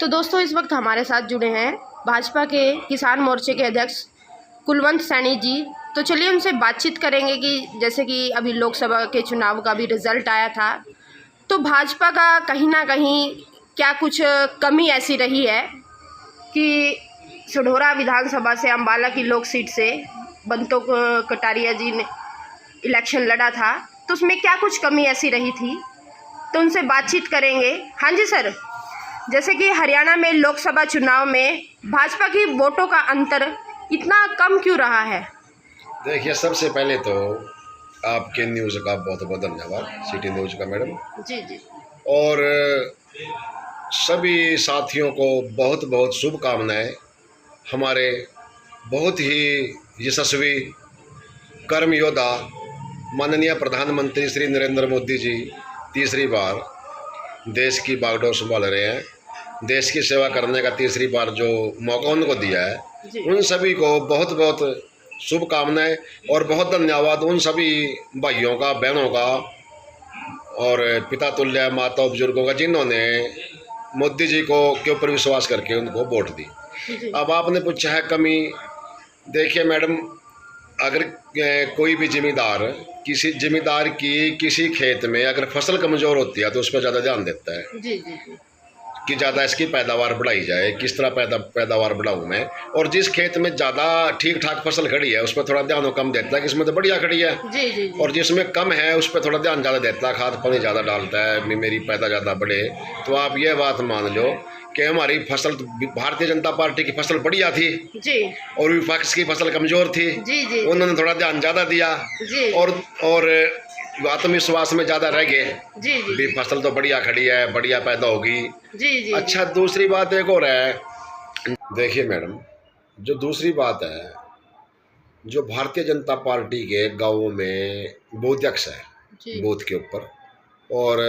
तो दोस्तों इस वक्त हमारे साथ जुड़े हैं भाजपा के किसान मोर्चे के अध्यक्ष कुलवंत सैनी जी। तो चलिए उनसे बातचीत करेंगे कि जैसे कि अभी लोकसभा के चुनाव का भी रिज़ल्ट आया था, तो भाजपा का कहीं ना कहीं क्या कुछ कमी ऐसी रही है कि सढौरा विधानसभा से अम्बाला की लोक सीट से बंतो कटारिया जी ने इलेक्शन लड़ा था, तो उसमें क्या कुछ कमी ऐसी रही थी, तो उनसे बातचीत करेंगे। हाँ जी सर, जैसे कि हरियाणा में लोकसभा चुनाव में भाजपा की वोटों का अंतर इतना कम क्यों रहा है? देखिए, सबसे पहले तो आपके न्यूज़ का बहुत बहुत धन्यवाद, सिटी न्यूज़ का मैडम जी जी। और सभी साथियों को बहुत बहुत शुभकामनाएं। हमारे बहुत ही यशस्वी कर्म योद्धा माननीय प्रधानमंत्री श्री नरेंद्र मोदी जी तीसरी बार देश की बागडोर संभाल रहे हैं। देश की सेवा करने का तीसरी बार जो मौका उनको दिया है, उन सभी को बहुत बहुत शुभकामनाएं और बहुत धन्यवाद उन सभी भाइयों का, बहनों का और पिता तुल्य माता बुजुर्गों का, जिन्होंने मोदी जी को के ऊपर विश्वास करके उनको वोट दी। अब आपने पूछा है कमी। देखिए मैडम, अगर कोई भी जिम्मेदार किसी खेत में अगर फसल कमज़ोर होती है तो उस पर ज़्यादा ध्यान देता है जी जी जी। कि ज़्यादा इसकी पैदावार बढ़ाई जाए, किस तरह पैदावार बढ़ाऊँ मैं। और जिस खेत में ज़्यादा ठीक ठाक फसल खड़ी है उस पर थोड़ा ध्यान कम देता है कि इसमें तो बढ़िया खड़ी है। जी जी जी। और जिसमें कम है उस पर थोड़ा ध्यान ज़्यादा देता है, खाद पानी ज़्यादा डालता है, मेरी पैदा ज़्यादा बढ़े। तो आप ये बात मान लो कि हमारी फसल, भारतीय जनता पार्टी की फसल बढ़िया थी जी, और विपक्ष की फसल कमज़ोर थी। जी जी। उन्होंने थोड़ा ध्यान ज़्यादा दिया जी। और आत्मविश्वास में ज़्यादा रह गए। जी जी भी फसल तो बढ़िया खड़ी है, बढ़िया पैदा होगी। जी जी। अच्छा, दूसरी बात एक और है। देखिए मैडम, जो दूसरी बात है, जो भारतीय जनता पार्टी के गाँवों में बूथ अध्यक्ष है, बूथ के ऊपर, और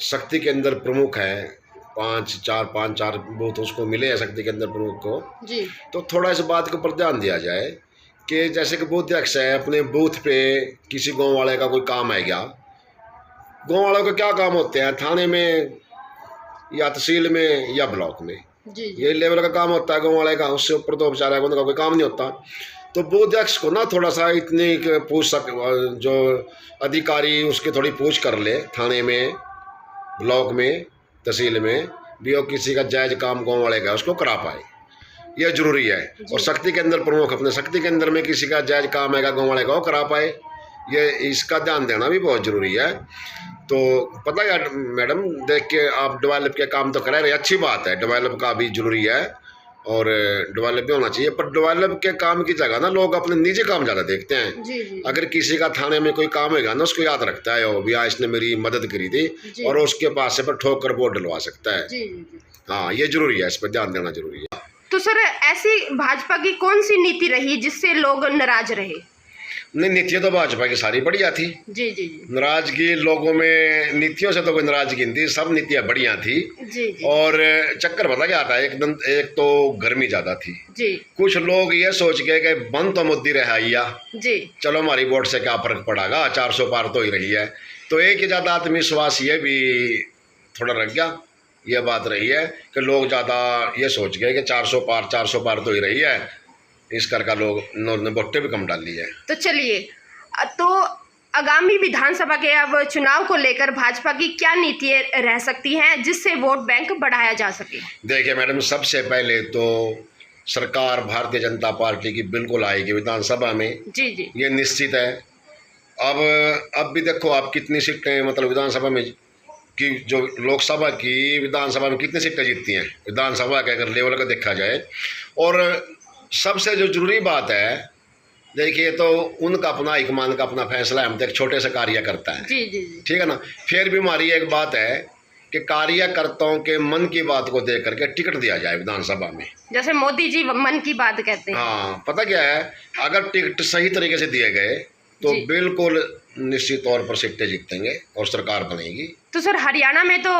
शक्ति केंद्र प्रमुख है, पाँच चार बूथ उसको मिले हैं शक्ति केंद्र प्रमुख को जी। तो थोड़ा इस बात के ऊपर ध्यान दिया जाए कि जैसे कि बूथ अध्यक्ष है, अपने बूथ पे किसी गांव वाले का कोई काम है, क्या गांव वालों का क्या काम होते हैं, थाने में या तहसील में या ब्लॉक में, ये लेवल का काम होता है गांव वाले का। उससे ऊपर तो बेचारा उनका कोई काम नहीं होता। तो बूथ अध्यक्ष को ना थोड़ा सा इतनी जो अधिकारी उसकी थोड़ी पूछ कर ले, थाने में, ब्लॉक में, तहसील में भी, और किसी का जायज़ काम गाँव वाले का उसको करा पाए, यह जरूरी है। और शक्ति केंद्र प्रमुख अपने शक्ति केंद्र में किसी का जायज़ काम है गाँव वाले का वो करा पाए, ये इसका ध्यान देना भी बहुत ज़रूरी है। तो पता है मैडम, देख के आप डेवलप के काम तो करा रहे, अच्छी बात है, डेवलप का भी जरूरी है और डेवलप भी होना चाहिए। पर डेवलप के काम की जगह ना लोग अपने निजी काम ज़्यादा देखते हैं। जी। अगर किसी का थाने में कोई काम होगा ना, उसको याद रखता है, वो भैया इसने मेरी मदद करी थी, और उसके पास से पर ठोक कर वोट डलवा सकता है। जी। हाँ, ये जरूरी है, इस पर ध्यान देना जरूरी है। तो सर, ऐसी भाजपा की कौन सी नीति रही जिससे लोग नाराज रहे? नहीं, नीतियाँ तो भाजपा की सारी बढ़िया थी। जी जी जी। नाराजगी लोगों में, नीतियों से तो कोई नाराजगी नहीं थी, सब नीतियाँ बढ़िया थी। जी जी। और चक्कर पता क्या आता है, एक तो गर्मी ज्यादा थी जी। कुछ लोग ये सोच गए कि बंद तो मोदी रहा जी, चलो हमारी वोट से क्या फर्क पड़ेगा, 400 पार तो ही रही है। तो एक ही ज्यादा आत्मविश्वास ये भी थोड़ा रह गया, ये बात रही है कि लोग ज़्यादा ये सोच गए कि 400 पार तो ही रही है, इस करके लोग ने वोटें भी कम डाली है। तो चलिए, तो आगामी विधानसभा के अब चुनाव को लेकर भाजपा की क्या नीतियाँ रह सकती हैं जिससे वोट बैंक बढ़ाया जा सके? देखिए मैडम, सबसे पहले तो सरकार भारतीय जनता पार्टी की बिल्कुल आएगी विधानसभा में। जी जी, ये निश्चित है। अब भी देखो आप कितनी सीटें, मतलब विधानसभा में कि जो लोकसभा की, विधानसभा में कितनी सीटें जीतती हैं विधानसभा के अगर लेवल का देखा जाए। और सबसे जो जरूरी बात है, देखिए, तो उनका अपना हाईकमान का अपना फैसला है, हम तो एक छोटे से कार्यकर्ता है। जी जी जी। ठीक है ना। फिर भी हमारी एक बात है कि कार्यकर्ताओं के मन की बात को देख करके टिकट दिया जाए विधानसभा में, जैसे मोदी जी मन की बात कहते हैं। हाँ, पता क्या है, अगर टिकट सही तरीके से दिए गए तो बिल्कुल निश्चित तौर पर सीटें जीतेंगे और सरकार बनेगी। तो सर, हरियाणा में तो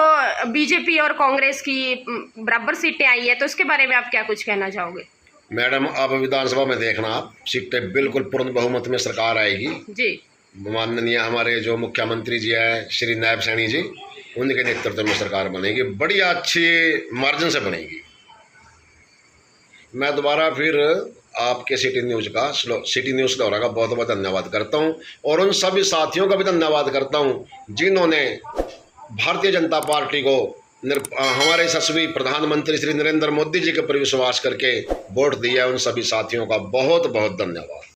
बीजेपी और कांग्रेस की बराबर सीटें आई है, तो इसके बारे में आप क्या कुछ कहना चाहोगे? मैडम, अब विधानसभा में देखना आप, सीटें बिल्कुल पूर्ण बहुमत में सरकार आएगी जी। माननीय हमारे जो मुख्यमंत्री जी हैं श्री नायब सैनी जी, उनके नेतृत्व में सरकार बनेगी, बढ़िया अच्छी मार्जिन से बनेगी। मैं दोबारा फिर आपके सिटी न्यूज़ लाहौर का बहुत बहुत धन्यवाद करता हूं, और उन सभी साथियों का भी धन्यवाद करता हूं जिन्होंने भारतीय जनता पार्टी को हमारे यशस्वी प्रधानमंत्री श्री नरेंद्र मोदी जी के पर विश्वास करके वोट दिया। उन सभी साथियों का बहुत बहुत धन्यवाद।